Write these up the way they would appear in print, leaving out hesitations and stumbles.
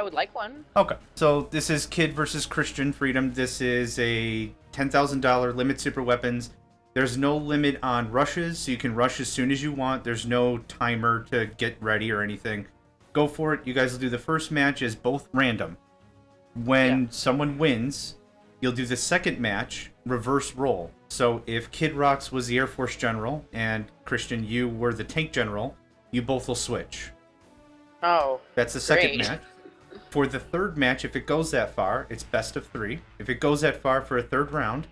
would like one. Okay, so this is Kid versus Christian Freedom. This is a $10,000 limit super weapons. There's no limit on rushes, so you can rush as soon as you want. There's no timer to get ready or anything. Go for it. You guys will do the first match as both random. When someone wins, you'll do the second match, reverse roll. So if KidRocks was the Air Force General and Christian, you were the Tank General, you both will switch. Oh, that's the second match. For the third match, if it goes that far, it's best of 3. If it goes that far for a third round,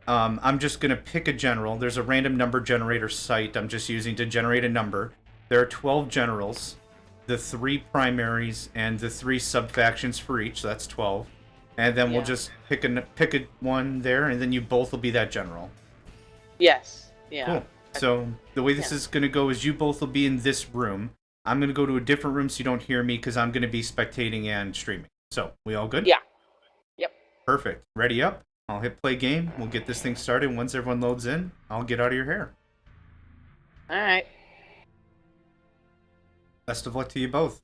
I'm just going to pick a general. There's a random number generator site I'm just using to generate a number. There are 12 generals, the 3 primaries, and the 3 sub-factions for each, so that's 12. And then we'll just pick a one there, and then you both will be that general. Yes. Yeah. Cool. So the way this is going to go is you both will be in this room. I'm going to go to a different room so you don't hear me because I'm going to be spectating and streaming. So, we all good? Yeah. Yep. Perfect. Ready up? I'll hit play game. We'll get this thing started. Once everyone loads in, I'll get out of your hair. All right. Best of luck to you both.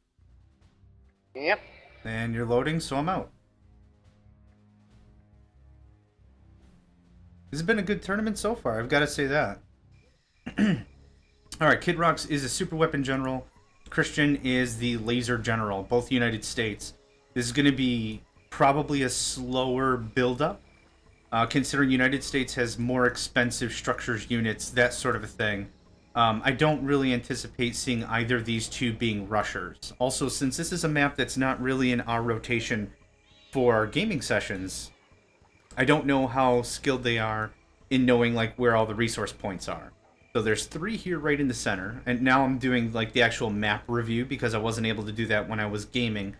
Yep. And you're loading, so I'm out. This has been a good tournament so far, I've got to say that. Alright, KidRocks is a super weapon general. Christian is the laser general, both United States. This is going to be probably a slower build-up, considering United States has more expensive structures, units, that sort of a thing. I don't really anticipate seeing either of these two being rushers. Also, since this is a map that's not really in our rotation for gaming sessions, I don't know how skilled they are in knowing like where all the resource points are. So there's 3 here right in the center, and now I'm doing like the actual map review because I wasn't able to do that when I was gaming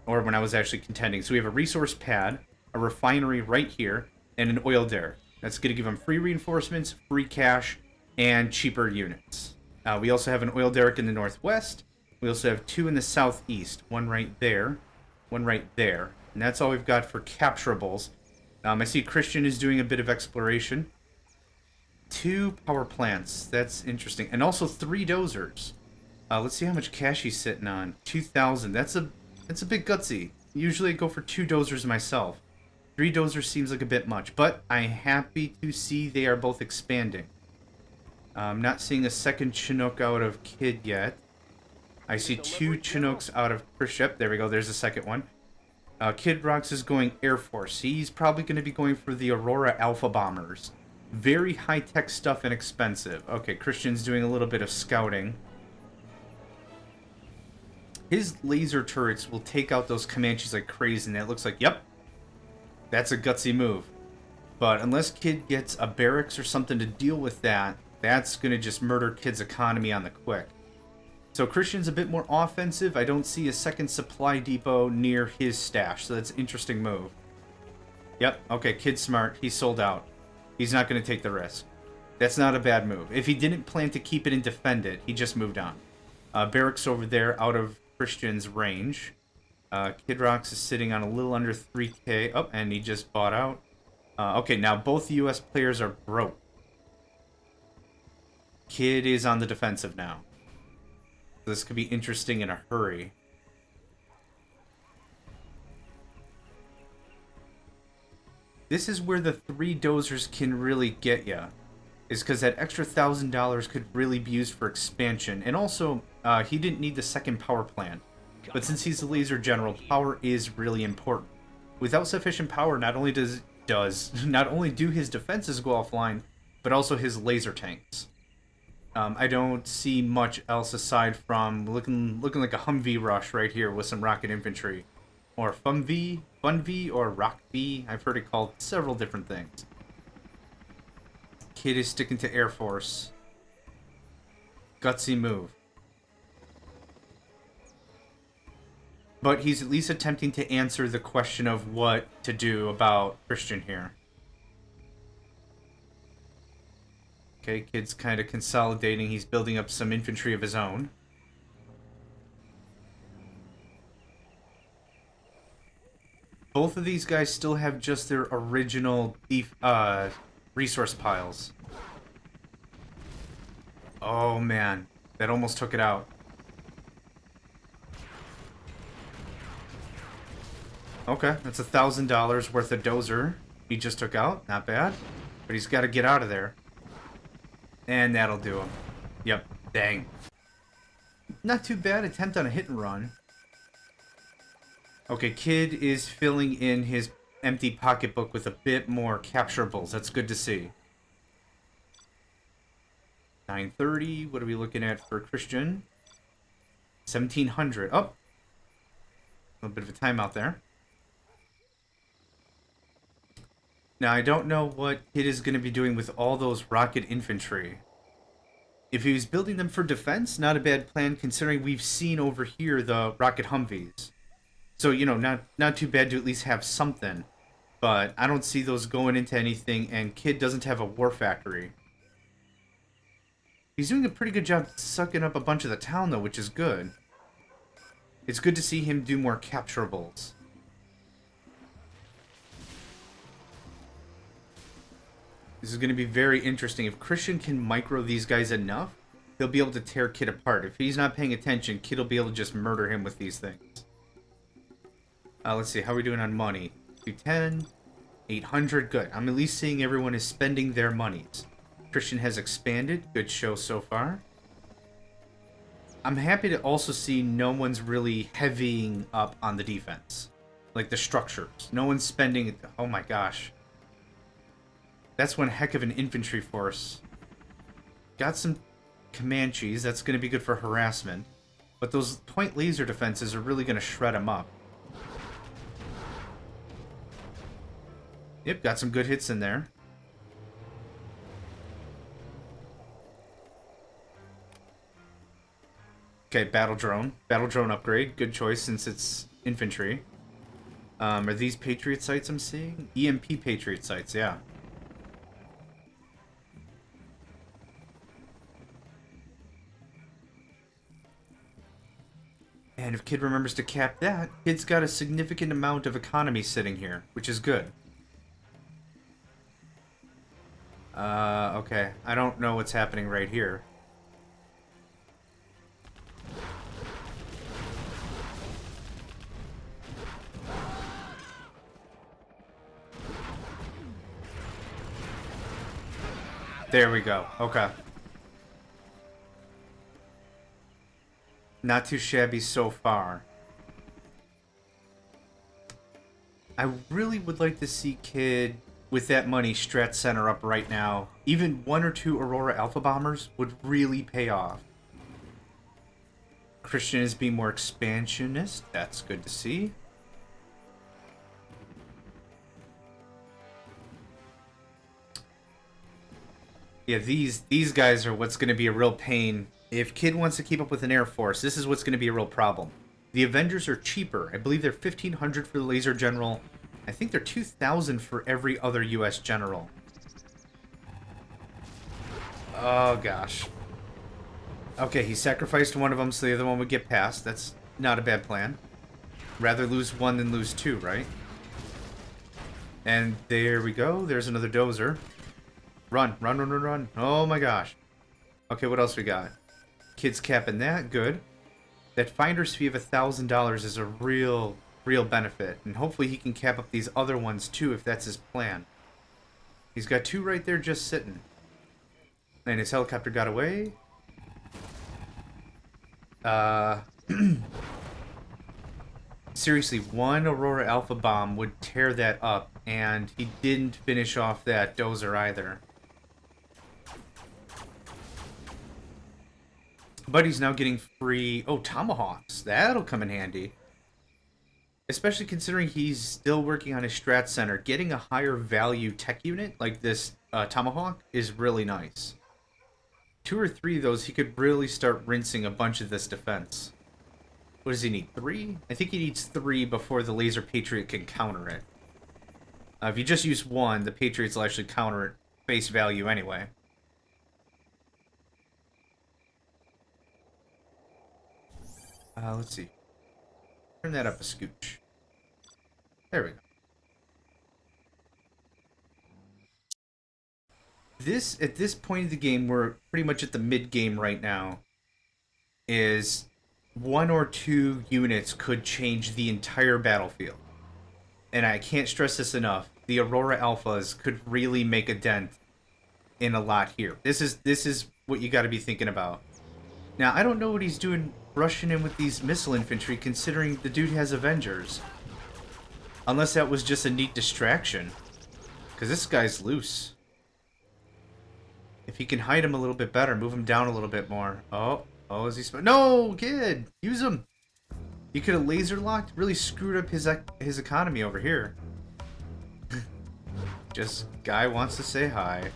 or when I was actually contending. So we have a resource pad, a refinery right here, and an oil derrick. That's going to give them free reinforcements, free cash, and cheaper units. We also have an oil derrick in the northwest. We also have 2 in the southeast, one right there, one right there. And that's all we've got for capturables. I see Christian is doing a bit of exploration. 2 power plants. That's interesting. And also 3 dozers. Let's see how much cash he's sitting on. 2,000. That's a bit gutsy. Usually I go for 2 dozers myself. 3 dozers seems like a bit much. But I'm happy to see they are both expanding. I'm not seeing a second Chinook out of Kid yet. I see 2 Chinooks out of Christian. Yep, there we go. There's a second one. KidRocks is going Air Force. He's probably going to be going for the Aurora Alpha bombers. Very high-tech stuff and expensive. Okay, Christian's doing a little bit of scouting. His laser turrets will take out those Comanches like crazy, and it looks like, yep, that's a gutsy move. But unless Kid gets a barracks or something to deal with that, that's going to just murder Kid's economy on the quick. So Christian's a bit more offensive. I don't see a second supply depot near his stash, so that's an interesting move. Yep, okay, Kid's smart. He's sold out. He's not going to take the risk. That's not a bad move. If he didn't plan to keep it and defend it, he just moved on. Barracks over there out of Christian's range. KidRocks is sitting on a little under 3k. Oh, and he just bought out. Okay, now both US players are broke. Kid is on the defensive now. This could be interesting in a hurry. This is where the 3 dozers can really get ya. Is because that extra $1,000 could really be used for expansion. And also, he didn't need the second power plant. But since he's the laser general, power is really important. Without sufficient power, not only do his defenses go offline, but also his laser tanks. I don't see much else aside from looking like a Humvee rush right here with some rocket infantry. Or Fun-V, or Rock-V. I've heard it called several different things. Kid is sticking to Air Force. Gutsy move. But he's at least attempting to answer the question of what to do about Christian here. Okay, Kid's kind of consolidating. He's building up some infantry of his own. Both of these guys still have just their original resource piles. Oh man, that almost took it out. Okay, that's $1,000 worth of dozer he just took out. Not bad. But he's got to get out of there. And that'll do him. Yep. Dang. Not too bad. Attempt on a hit and run. Okay, Kid is filling in his empty pocketbook with a bit more capturables. That's good to see. 930. What are we looking at for Christian? 1,700. Oh. A little bit of a timeout there. Now, I don't know what Kid is going to be doing with all those rocket infantry. If he was building them for defense, not a bad plan, considering we've seen over here the rocket Humvees. So, you know, not too bad to at least have something. But I don't see those going into anything, and Kid doesn't have a war factory. He's doing a pretty good job sucking up a bunch of the town, though, which is good. It's good to see him do more capturables. This is going to be very interesting. If Christian can micro these guys enough, he'll be able to tear Kid apart. If he's not paying attention, Kid will be able to just murder him with these things. Let's see. How are we doing on money? 210, 800. Good. I'm at least seeing everyone is spending their monies. Christian has expanded. Good show so far. I'm happy to also see no one's really heavying up on the defense. Like the structures. No one's spending... Oh my gosh. That's one heck of an infantry force. Got some Comanches. That's going to be good for harassment. But those point laser defenses are really going to shred them up. Yep, got some good hits in there. Okay, battle drone. Battle drone upgrade. Good choice since it's infantry. Are these Patriot sites I'm seeing? EMP Patriot sites, yeah. And if Kid remembers to cap that, Kid's got a significant amount of economy sitting here, which is good. Okay. I don't know what's happening right here. There we go. Okay. Not too shabby so far. I really would like to see Kid, with that money, strat center up right now. Even 1 or 2 Aurora Alpha Bombers would really pay off. Christian is being more expansionist. That's good to see. Yeah, these guys are what's going to be a real pain. If Kid wants to keep up with an Air Force, this is what's going to be a real problem. The Avengers are cheaper. I believe they're 1,500 for the Laser General. I think they're 2,000 for every other U.S. General. Oh, gosh. Okay, he sacrificed one of them so the other one would get past. That's not a bad plan. Rather lose one than lose two, right? And there we go. There's another dozer. Run, run, run, run, run. Oh my gosh. Okay, what else we got? Kid's capping that. Good. That finder's fee of $1,000 is a real benefit. And hopefully he can cap up these other ones too if that's his plan. He's got 2 right there just sitting. And his helicopter got away. Seriously, 1 Aurora Alpha Bomb would tear that up. And he didn't finish off that dozer either. But he's now getting free... Oh, Tomahawks. That'll come in handy. Especially considering he's still working on his strat center. Getting a higher value tech unit like this Tomahawk is really nice. 2 or 3 of those, he could really start rinsing a bunch of this defense. What does he need? 3? I think he needs 3 before the Laser Patriot can counter it. If you just use 1, the Patriots will actually counter it face value anyway. Let's see. Turn that up a scooch. There we go. At this point of the game, we're pretty much at the mid-game right now, is 1 or 2 units could change the entire battlefield. and I can't stress this enough, the Aurora Alphas could really make a dent in a lot here. This is what you got to be thinking about. Now, I don't know what he's doing rushing in with these missile infantry, considering the dude has Avengers. Unless that was just a neat distraction. Because this guy's loose. If he can hide him a little bit better, move him down a little bit more. Oh, is he... No, kid! Use him! He could have laser locked, really screwed up his economy over here. Just guy wants to say hi.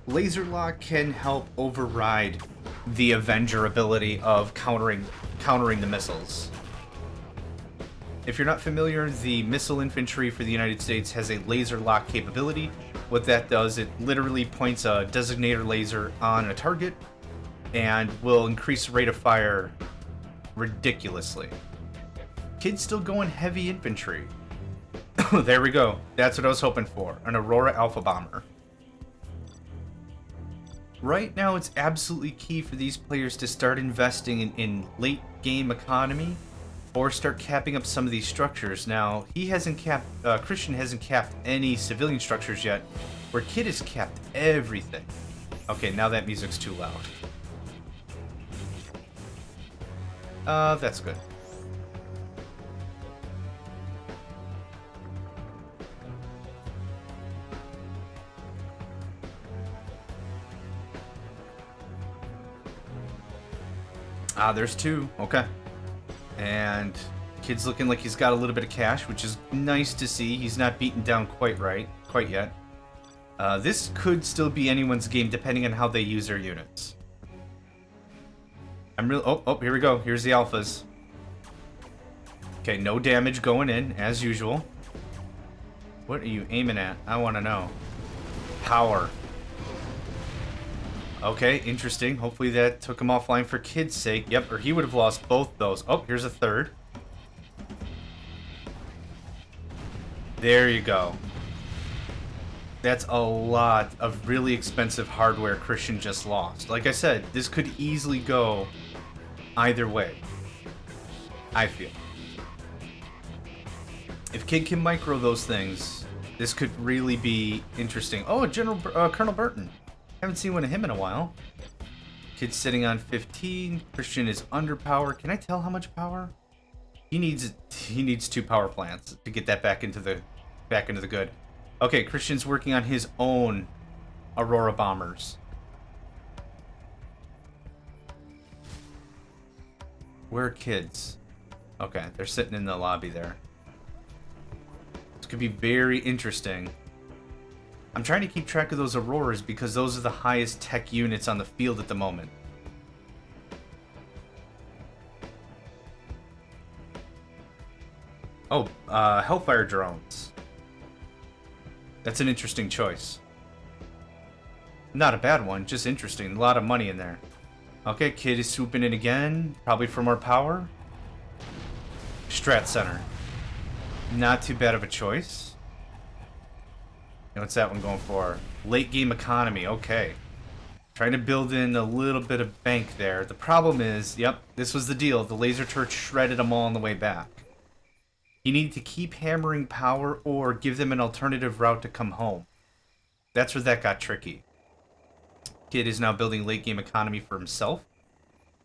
Laser lock can help override the Avenger ability of countering the missiles. If you're not familiar, the missile infantry for the United States has a laser lock capability. What that does, it literally points a designator laser on a target and will increase the rate of fire ridiculously. Kid's still going heavy infantry. There we go. That's what I was hoping for. An Aurora Alpha Bomber. Right now, it's absolutely key for these players to start investing in late game economy or start capping up some of these structures. Now, he hasn't capped, Christian hasn't capped any civilian structures yet, where Kid has capped everything. Okay, now that music's too loud. That's good. Ah, there's two. Okay. And Kid's looking like he's got a little bit of cash, which is nice to see. He's not beaten down quite yet. This could still be anyone's game depending on how they use their units. Oh, here we go. Here's the alphas. Okay, no damage going in, as usual. What are you aiming at? I want to know. Power. Okay, interesting. Hopefully that took him offline for Kid's sake. Yep, or he would have lost both those. Oh, here's a third. There you go. That's a lot of really expensive hardware Christian just lost. Like I said, this could easily go either way, I feel. If Kid can micro those things, this could really be interesting. Oh, Colonel Burton. Haven't seen one of him in a while. Kid's sitting on 15. Christian is under power. Can I tell how much power? He needs 2 power plants to get that back into the good. Okay, Christian's working on his own Aurora bombers. Where are Kids? Okay, they're sitting in the lobby there. This could be very interesting. I'm trying to keep track of those Auroras because those are the highest tech units on the field at the moment. Oh, Hellfire drones. That's an interesting choice. Not a bad one, just interesting. A lot of money in there. Okay, Kid is swooping in again, probably for more power. Strat Center. Not too bad of a choice. And what's that one going for? Late game economy, okay. Trying to build in a little bit of bank there. The problem is, yep, this was the deal. The laser turret shredded them all on the way back. You need to keep hammering power or give them an alternative route to come home. That's where that got tricky. Kid is now building late game economy for himself.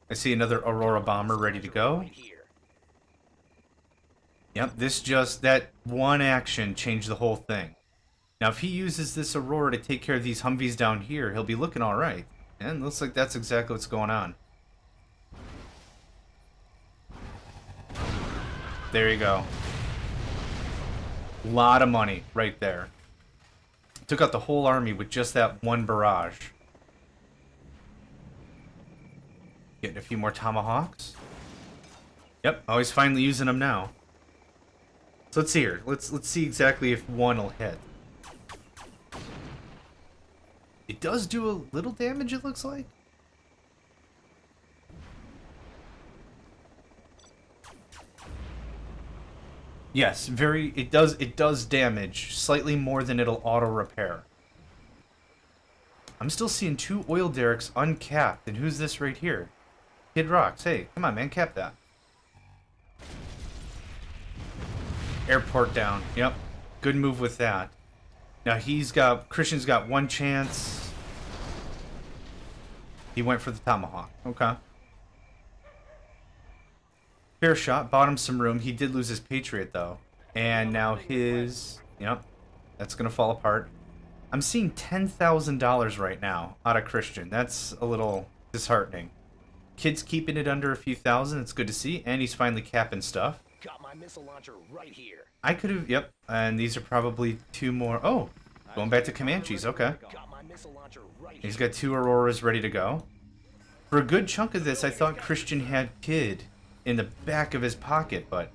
I see another Aurora bomber ready to go. Yep, that one action changed the whole thing. Now, if he uses this Aurora to take care of these Humvees down here, he'll be looking all right. And looks like that's exactly what's going on. There you go. Lot of money right there. Took out the whole army with just that one barrage. Getting a few more Tomahawks. Yep, oh, he's finally using them now. So let's see here. Let's see exactly if one will hit. It does do a little damage, it looks like. Yes, it does damage slightly more than it'll auto repair. I'm still seeing 2 oil derricks uncapped, and who's this right here? KidRocks, hey, come on man, cap that. Airport down. Yep. Good move with that. Now Christian's got one chance. He went for the tomahawk. Okay. Fair shot. Bought him some room. He did lose his Patriot, though. And now his... Yep. That's going to fall apart. I'm seeing $10,000 right now out of Christian. That's a little disheartening. Kid's keeping it under a few thousand. It's good to see. And he's finally capping stuff. Got my missile launcher right here. I could have... Yep. And these are probably two more... Oh! Going back to Comanches. Okay. Got my missile launcher right here. He's got two Auroras ready to go. For a good chunk of this, I thought Christian had Kid in the back of his pocket, but...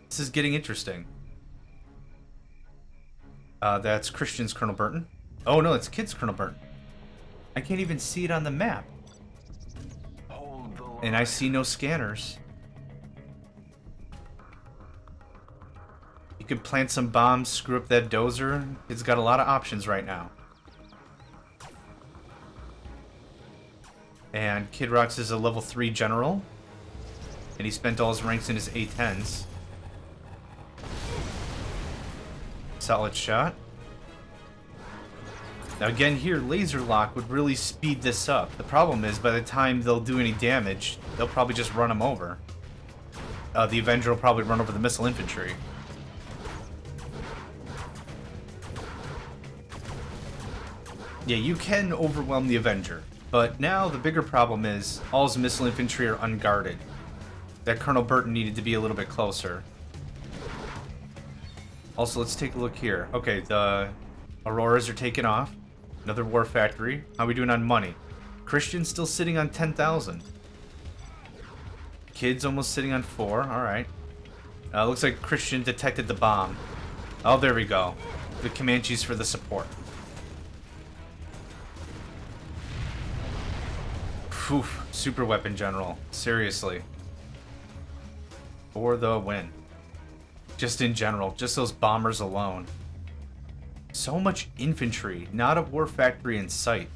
This is getting interesting. That's Christian's Colonel Burton. Oh no, it's Kid's Colonel Burton. I can't even see it on the map. And I see no scanners. You could plant some bombs, screw up that dozer. It's got a lot of options right now. And KidRocks is a level 3 general. And he spent all his ranks in his A10s. Solid shot. Now again here, laser lock would really speed this up. The problem is, by the time they'll do any damage, they'll probably just run him over. The Avenger will probably run over the missile infantry. Yeah, you can overwhelm the Avenger. But now the bigger problem is, all his missile infantry are unguarded. That Colonel Burton needed to be a little bit closer. Also, let's take a look here. Okay, the Auroras are taking off. Another war factory. How are we doing on money? Christian's still sitting on 10,000. Kid's almost sitting on 4. Alright. Looks like Christian detected the bomb. Oh, there we go. The Comanches for the support. Phew. Super weapon general. Seriously. For the win. Just in general. Just those bombers alone. So much infantry. Not a war factory in sight.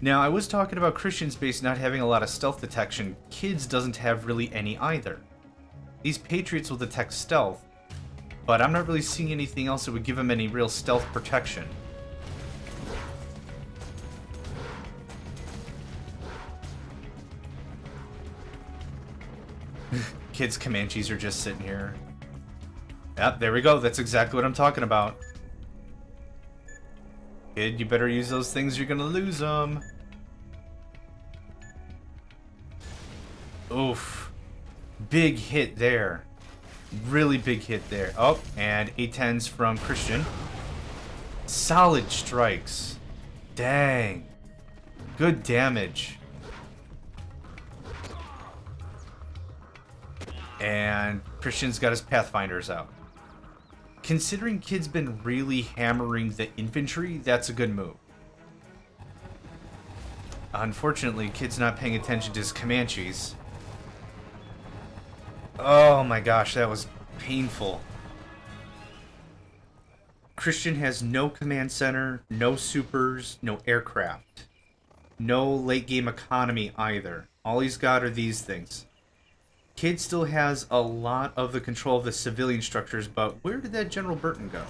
Now, I was talking about Christian's base not having a lot of stealth detection. Kid's doesn't have really any either. These Patriots will detect stealth, but I'm not really seeing anything else that would give him any real stealth protection. Kid's Comanches are just sitting here. Yep, there we go. That's exactly what I'm talking about. Kid, you better use those things, you're gonna lose them. Oof. Big hit there. Really big hit there. Oh, and A-10s from Christian. Solid strikes. Dang. Good damage. And Christian's got his Pathfinders out. Considering Kid's been really hammering the infantry, that's a good move. Unfortunately, Kid's not paying attention to his Comanches. Oh my gosh, that was painful. Christian has no command center, no supers, no aircraft. No late game economy either. All he's got are these things. Kid still has a lot of the control of the civilian structures, but where did that General Burton go?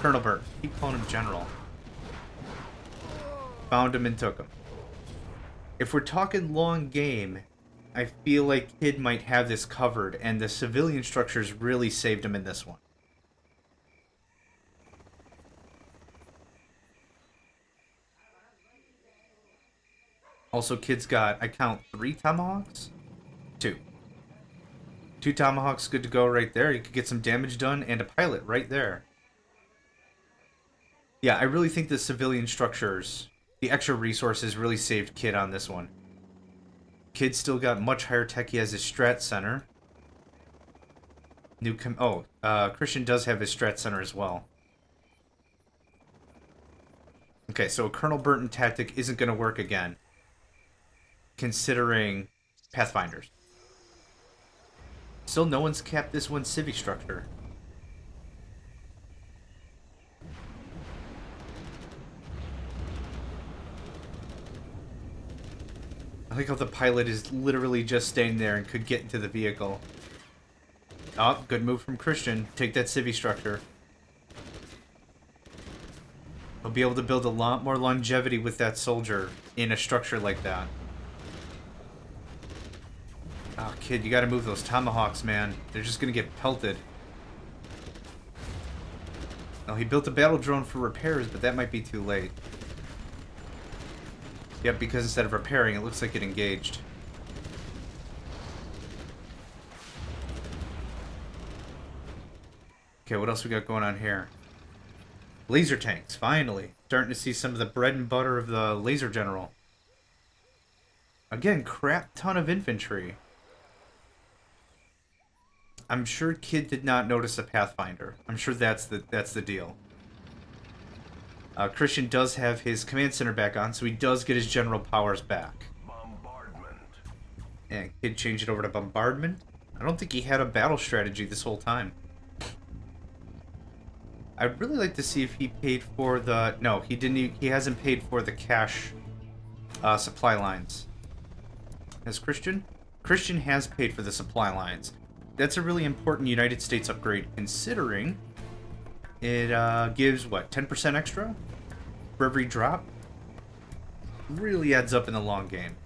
Colonel Burton. Keep calling him General. Found him and took him. If we're talking long game, I feel like Kid might have this covered, and the civilian structures really saved him in this one. Also, Kid's got, I count 3 Tomahawks? 2. 2 Tomahawks good to go right there. You could get some damage done and a pilot right there. Yeah, I really think the civilian structures, the extra resources really saved Kid on this one. Kid still got much higher tech. He has his strat center. Christian does have his strat center as well. Okay, so a Colonel Burton tactic isn't going to work again, considering Pathfinders. Still, no one's capped this one civic structure. I like how the pilot is literally just staying there and could get into the vehicle. Oh, good move from Christian. Take that civvy structure. He'll be able to build a lot more longevity with that soldier in a structure like that. Oh, kid, you gotta move those tomahawks, man. They're just gonna get pelted. Oh, he built a battle drone for repairs, but that might be too late. Yep, because instead of repairing, it looks like it engaged. Okay, what else we got going on here? Laser tanks, finally. Starting to see some of the bread and butter of the laser general. Again, crap ton of infantry. I'm sure Kid did not notice a Pathfinder. I'm sure that's the deal. Christian does have his command center back on, so he does get his general powers back. Bombardment. And Kid changed it over to bombardment. I don't think he had a battle strategy this whole time. I'd really like to see if he paid for the... No, he didn't. He hasn't paid for the cash supply lines. Has Christian? Christian has paid for the supply lines. That's a really important United States upgrade, considering it gives, what, 10% extra for every drop? Really adds up in the long game.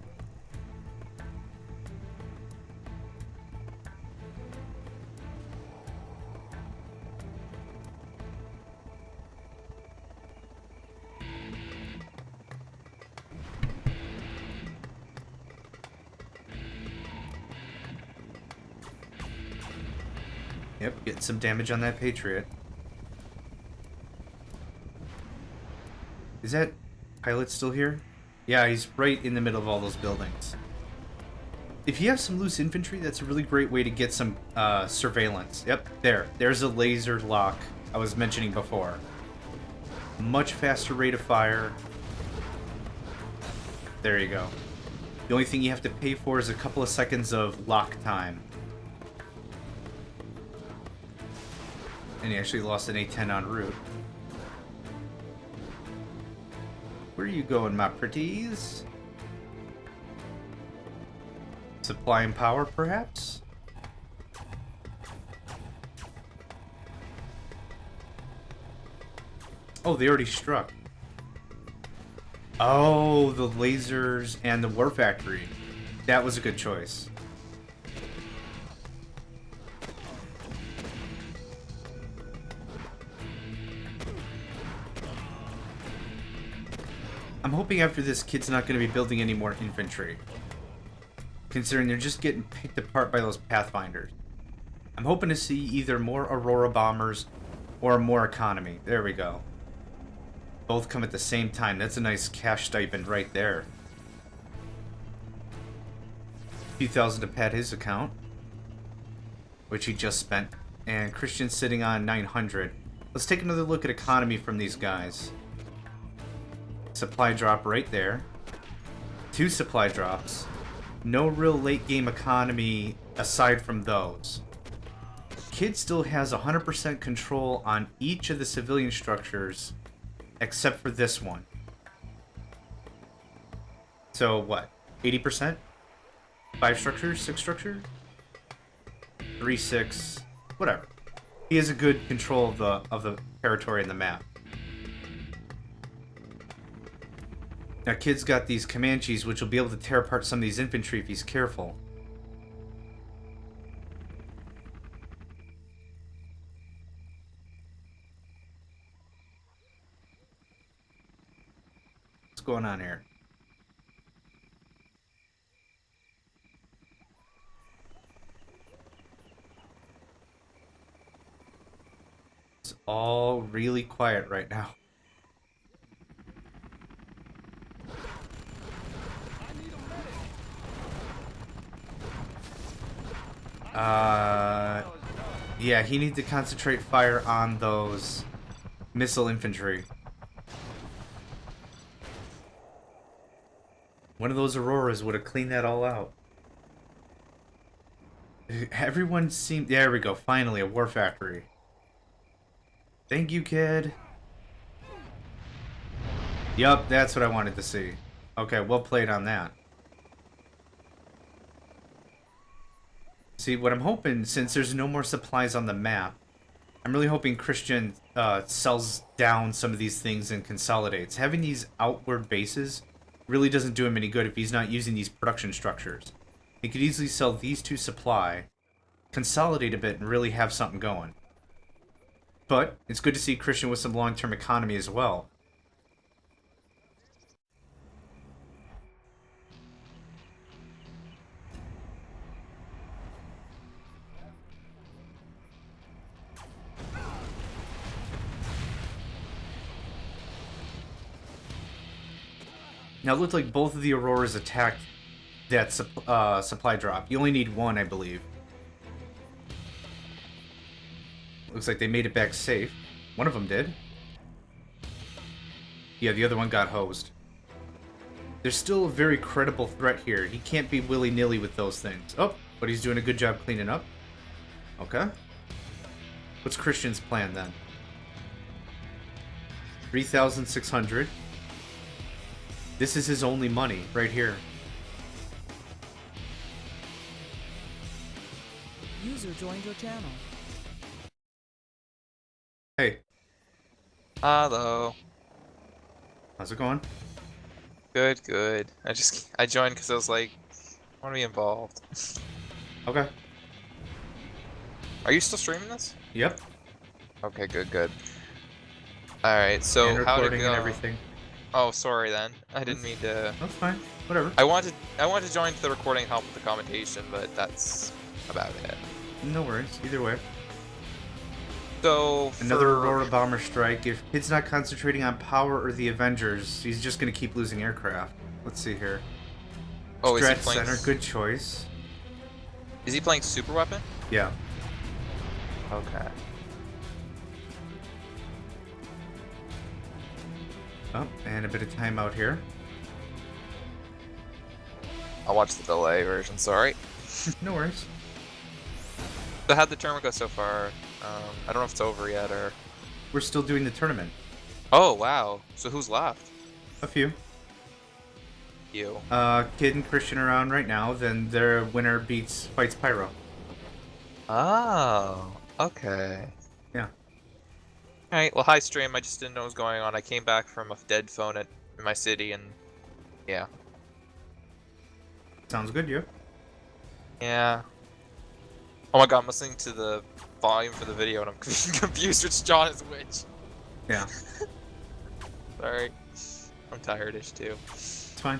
Yep, getting some damage on that Patriot. Is that pilot still here? Yeah, he's right in the middle of all those buildings. If you have some loose infantry, that's a really great way to get some surveillance. Yep, there's a laser lock I was mentioning before. Much faster rate of fire. There you go. The only thing you have to pay for is a couple of seconds of lock time. And he actually lost an A-10 en route. Where are you going, my pretties? Supplying power, perhaps? Oh, they already struck. Oh, the lasers and the war factory. That was a good choice. I'm hoping after this, Kid's not going to be building any more infantry, considering they're just getting picked apart by those Pathfinders. I'm hoping to see either more Aurora bombers or more economy. There we go. Both come at the same time. That's a nice cash stipend right there. A few thousand to pad his account, which he just spent. And Christian's sitting on 900. Let's take another look at economy from these guys. Supply drop right there. 2 supply drops. No real late game economy aside from those. Kid still has 100% control on each of the civilian structures except for this one. So what? 80%? 5 structures? 6 structures? 3, 6, whatever. He has a good control of the territory and the map. Now, Kid's got these Comanches, which will be able to tear apart some of these infantry if he's careful. What's going on here? It's all really quiet right now. Yeah, he needs to concentrate fire on those missile infantry. One of those Auroras would have cleaned that all out. Everyone seemed... There we go, finally, a war factory. Thank you, Kid. Yup, that's what I wanted to see. Okay, well played on that. See, what I'm hoping, since there's no more supplies on the map, I'm really hoping Christian sells down some of these things and consolidates. Having these outward bases really doesn't do him any good if he's not using these production structures. He could easily sell these to supply, consolidate a bit, and really have something going. But it's good to see Christian with some long-term economy as well. Now it looked like both of the Auroras attacked that supply drop. You only need one, I believe. Looks like they made it back safe. One of them did. Yeah, the other one got hosed. There's still a very credible threat here. He can't be willy-nilly with those things. Oh, but he's doing a good job cleaning up. Okay. What's Christian's plan then? 3,600. This is his only money, right here. User joined your channel. Hey, Hello. how's it going? Good, good. I joined because I was like, I want to be involved. Okay. Are you still streaming this? Yep. Okay, good, good. Alright, so And how did it recording go? and everything. Oh, sorry then. I didn't mean to. That's fine. Whatever. I wanted to join the recording and help with the commentation, but that's about it. No worries. Either way. So Another for- Aurora bomber strike. If Kid's not concentrating on power or the Avengers, he's just going to keep losing aircraft. Let's see here. Oh, is he Strat playing? Center, good choice. Is he playing super weapon? Yeah. Okay. Oh, and a bit of timeout here. I'll watch the delay version. Sorry. No worries. So how'd the tournament go so far? I don't know if it's over yet or. We're still doing the tournament. Oh wow. So who's left? A few. You. Kid and Christian are on right now. Then their winner fights Pyro. Oh. Okay. Yeah. Alright, well hi stream, I just didn't know what was going on. I came back from a dead phone in my city and yeah. Sounds good, you. Yeah. Oh my god, I'm listening to the volume for the video and I'm confused which John is which. Yeah. Sorry. I'm tired-ish too. It's fine.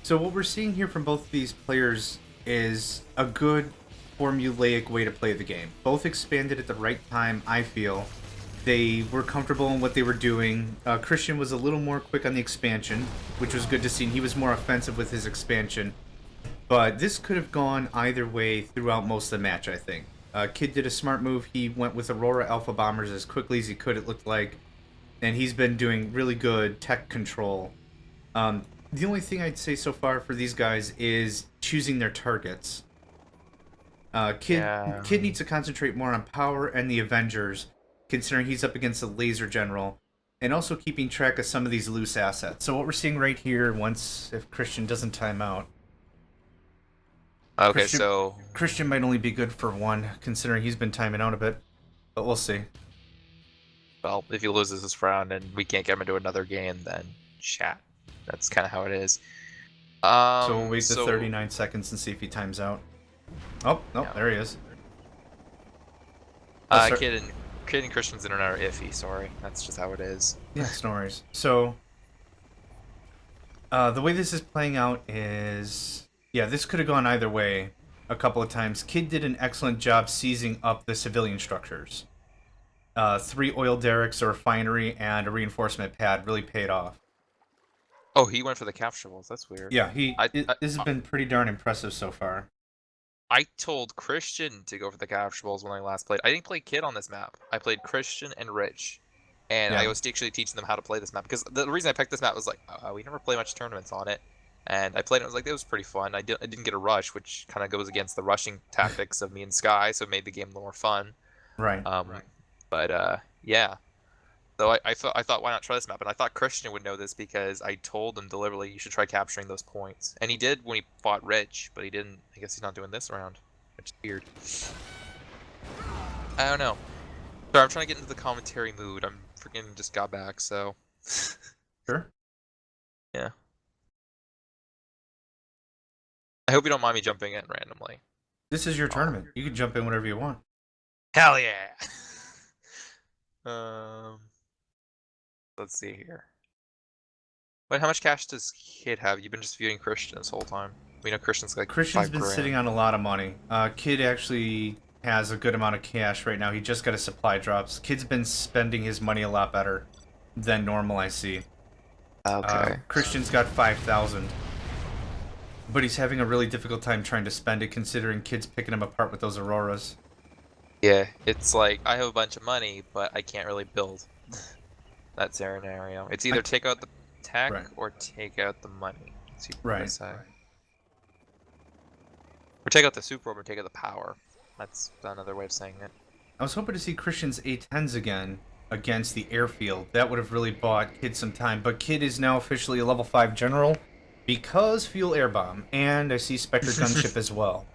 So what we're seeing here from both of these players is a good formulaic way to play the game. Both expanded at the right time, I feel. They were comfortable in what they were doing. Christian was a little more quick on the expansion, which was good to see. He was more offensive with his expansion. But this could have gone either way throughout most of the match, I think. Kid did a smart move. He went with Aurora Alpha Bombers as quickly as he could, it looked like. And he's been doing really good tech control. The only thing I'd say so far for these guys is choosing their targets. Kid needs to concentrate more on power and the Avengers, considering he's up against the Laser General, and also keeping track of some of these loose assets. So what we're seeing right here, if Christian doesn't time out, Okay, so Christian might only be good for one, considering he's been timing out a bit, but we'll see. well, if he loses this round and we can't get him into another game, then chat. That's kind of how it is. So we'll wait the 39 seconds and see if he times out. Oh, no, Yeah. there he is. Oh, sorry. Kid and Christian's internet are iffy, sorry. That's just how it is. Yeah, it's no worries. So, the way this is playing out is... Yeah, this could have gone either way a couple of times. Kid did an excellent job seizing up the civilian structures. 3 oil derricks, a refinery, and a reinforcement pad really paid off. Oh, he went for the capturables. That's weird. Yeah, this has I- been pretty darn impressive so far. I told Christian to go for the capturables when I last played. I didn't play Kid on this map. I played Christian and Rich. And Yeah. I was actually teaching them how to play this map. Because the reason I picked this map was like, we never play much tournaments on it. And I played it, I was like, it was pretty fun. I didn't get a rush, which kind of goes against the rushing tactics of me and Sky, so it made the game a little more fun. Right. But yeah. So I thought, why not try this map? And I thought Christian would know this because I told him deliberately you should try capturing those points. And he did when he fought Rich, but he didn't. I guess he's not doing this round. which is weird. I don't know. Sorry, I'm trying to get into the commentary mood. I'm freaking just got back, so. Sure. Yeah. I hope you don't mind me jumping in randomly. This is your tournament. You can jump in whenever you want. Hell yeah! Let's see here. Wait, how much cash does Kid have? You've been just viewing Christian this whole time. We know Christian's like Christian's 5 been grand. sitting on a lot of money. Kid actually has a good amount of cash right now. He just got his supply drops. Kid's been spending his money a lot better than normal, I see. Okay. Christian's got 5,000. But he's having a really difficult time trying to spend it, considering Kid's picking him apart with those Auroras. Yeah, it's like, I have a bunch of money, but I can't really build. That scenario. It's either take out the tech Right. or take out the money. Let's see what Right. I say. Or take out the super orb or take out the power. That's another way of saying it. I was hoping to see Christian's A10s again against the airfield. That would have really bought Kid some time. But Kid is now officially a level 5 general because Fuel Air Bomb. And I see Spectre Gunship as well.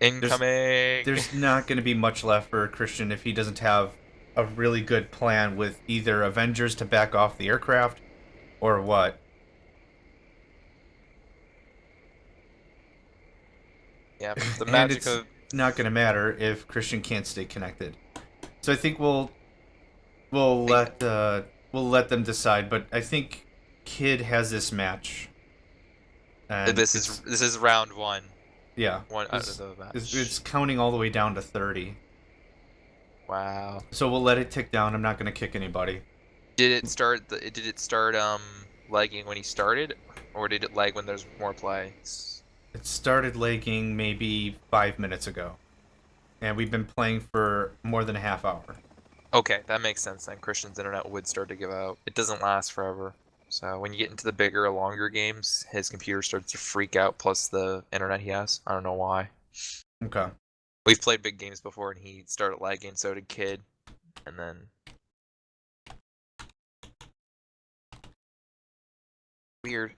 Incoming! There's not going to be much left for Christian if he doesn't have a really good plan with either Avengers to back off the aircraft or what. Yeah, the And magic it's of... not going to matter if Christian can't stay connected. So I think we'll let them decide. But I think Kid has this match. And This is round 1. yeah. One out of the match. It's counting all the way down to 30. Wow. So we'll let it tick down. I'm not going to kick anybody. Did it start lagging when he started, or did it lag when there's more plays? It started lagging maybe 5 minutes ago. And we've been playing for more than a half hour. Okay, that makes sense then. Christian's internet would start to give out. It doesn't last forever. So when you get into the bigger, longer games, his computer starts to freak out, plus the internet he has. I don't know why. Okay. We've played big games before and he started lagging, so did Kid. And then... Weird.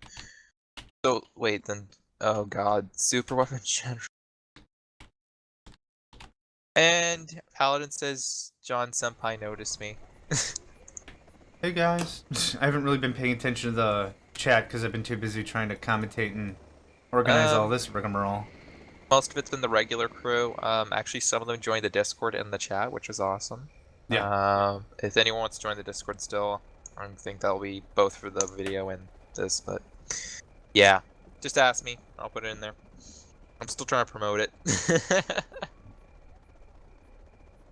So, wait, then... Oh god, Super Weapon General. And Paladin says, John Senpai noticed me. Hey guys. I haven't really been paying attention to the chat because I've been too busy trying to commentate and organize all this rigmarole. Most of it's been the regular crew. Actually, some of them joined the Discord and the chat, which was awesome. Yeah. If anyone wants to join the Discord still, I think that'll be both for the video and this, but yeah. Just ask me. I'll put it in there. I'm still trying to promote it.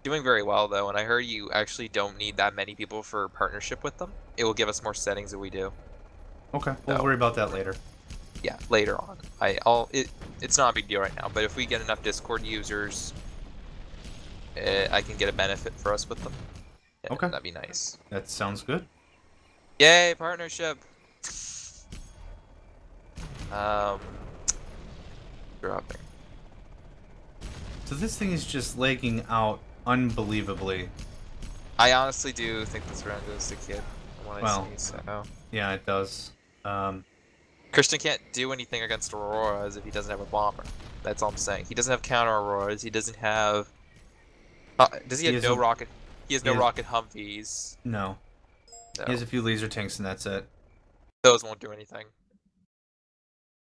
Doing very well, though, and I heard you actually don't need that many people for partnership with them. It will give us more settings if we do. Okay. We'll So- worry about that later. Yeah, later on. It's not a big deal right now, but if we get enough Discord users, I can get a benefit for us with them. Yeah, Okay. That'd be nice. That sounds good. Yay, partnership! Dropping. So this thing is just lagging out unbelievably. I honestly do think this round goes to Kid. From what Well. I see, so. Yeah, it does. Christian can't do anything against Auroras if he doesn't have a bomber. That's all I'm saying. He doesn't have counter Auroras. He doesn't have. Does he He have has no a- rocket? He has he no has- rocket Humvees. No. No. He has a few laser tanks and that's it. Those won't do anything.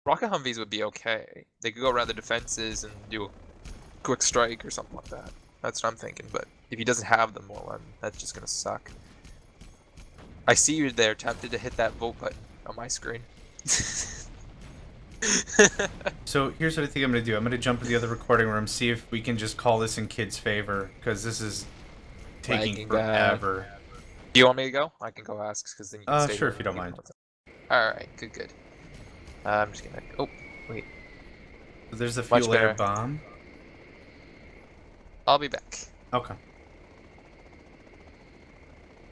Rocket Humvees would be okay. They could go around the defenses and do a quick strike or something like that. That's what I'm thinking. But if he doesn't have them, well, then that's just gonna suck. I see you there, tempted to hit that vote button on my screen. So here's what I think I'm going to do. I'm going to jump to the other recording room, see if we can just call this in Kid's favor, because this is taking Lagging bad. forever. Do you want me to go? I can go ask, because then you can stay Sure, here if you don't and mind. keep with it. Alright, good. I'm just gonna... Oh, wait. So there's the Much fuel air better. bomb. I'll be back. Okay.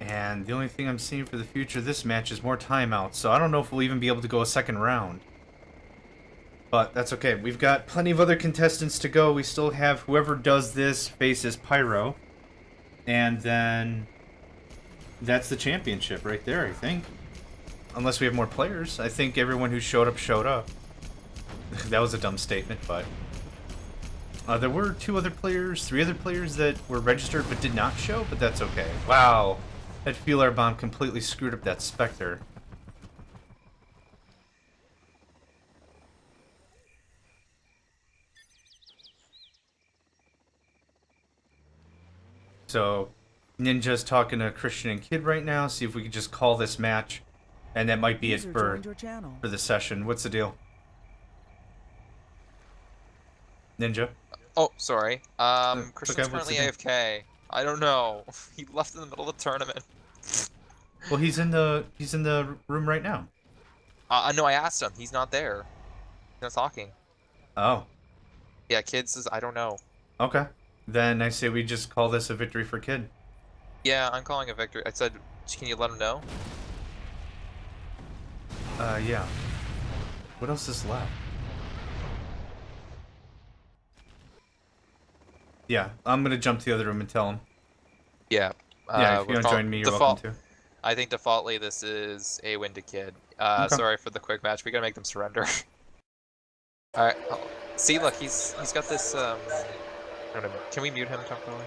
And the only thing I'm seeing for the future of this match is more timeouts, so I don't know if we'll even be able to go a second round. But that's okay. We've got plenty of other contestants to go. We still have whoever does this faces Pyro. And then that's the championship right there, I think. Unless we have more players. I think everyone who showed up, showed up. That was a dumb statement, but... There were 3 other players that were registered but did not show, but that's okay. Wow. That feeler bomb completely screwed up that Spectre. So, Ninja's talking to Christian and Kid right now, see if we could just call this match. And that might be it User for joined your channel. the session. What's the deal? Ninja? Oh, sorry. okay, Christian's what's currently the deal? AFK. I don't know. He left in the middle of the tournament. Well, he's in the room right now. No, I asked him. He's not there. He's not talking. Oh, Yeah, Kid says, I don't know. okay. Then I say we just call this a victory for Kid. Yeah, I'm calling a victory. I said, can you let him know? Yeah. What else is left? Yeah, I'm gonna jump to the other room and tell him. Yeah. Yeah, if you we're don't join me, you're welcome to. I think defaultly this is a win to Kid. Okay. Sorry for the quick match. We gotta make them surrender. All right. Oh, see, look, he's got this. I don't know. Can we mute him temporarily?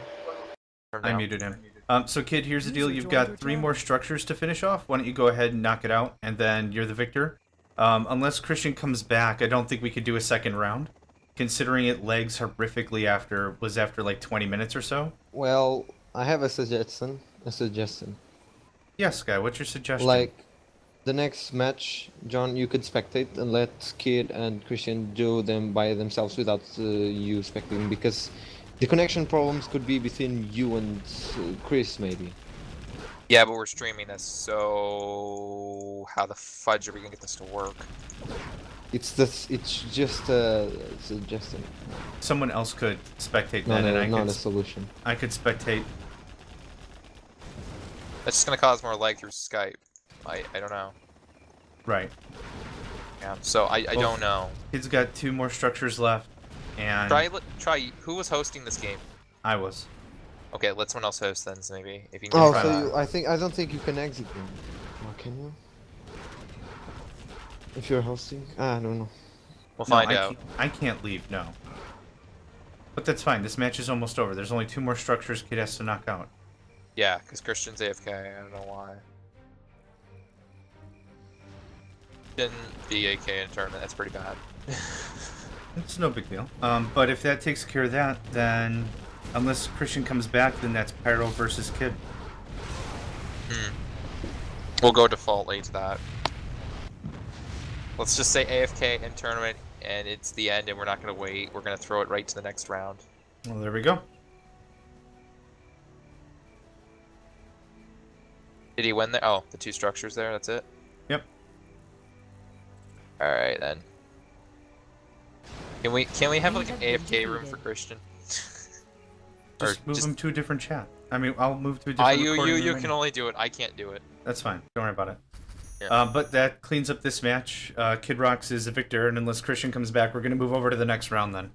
I muted him. So Kid, here's the deal. User You've joined got your 3 channel. more structures to finish off. Why don't you go ahead and knock it out, and then you're the victor. Unless Christian comes back, I don't think we could do a second round, considering it lags horrifically after like 20 minutes or so. Well, I have a suggestion. Yes, Guy, what's your suggestion? Like, the next match, John, you could spectate and let Kid and Christian do them by themselves without you spectating, because the connection problems could be between you and Chris, maybe. Yeah, but we're streaming this, so how the fudge are we gonna get this to work? It's just a suggestion, Someone else could spectate not then, and a solution. I could spectate. That's just gonna cause more lag through Skype. I don't know. Right. Yeah. So I Well, don't know. Kid's got 2 more structures left, and Try. Who was hosting this game? I was. Okay, let someone else host then, so maybe if you can. Oh, try so that. I don't think you can exit them. Or can you? If you're hosting? I don't know. We'll No, find I out. I can't leave, no. But that's fine. This match is almost over. There's only 2 more structures Kid has to knock out. Yeah, because Christian's AFK. I don't know why. Didn't be AK in a tournament. That's pretty bad. It's no big deal. But if that takes care of that, then unless Christian comes back, then that's Pyro versus Kid. We'll go defaultly to that. Let's just say AFK in tournament, and it's the end, and we're not gonna wait. We're gonna throw it right to the next round. Well, there we go. Did he win there? Oh, the 2 structures there. That's it. Yep. All right then. Can we have like an You have AFK been room for defeated. Christian? Just move him to a different chat. I mean, I'll move to a different recording room You right can now. only do it. I can't do it. That's fine. Don't worry about it. Yeah. But that cleans up this match. KidRocks is the victor, and unless Christian comes back, we're going to move over to the next round then.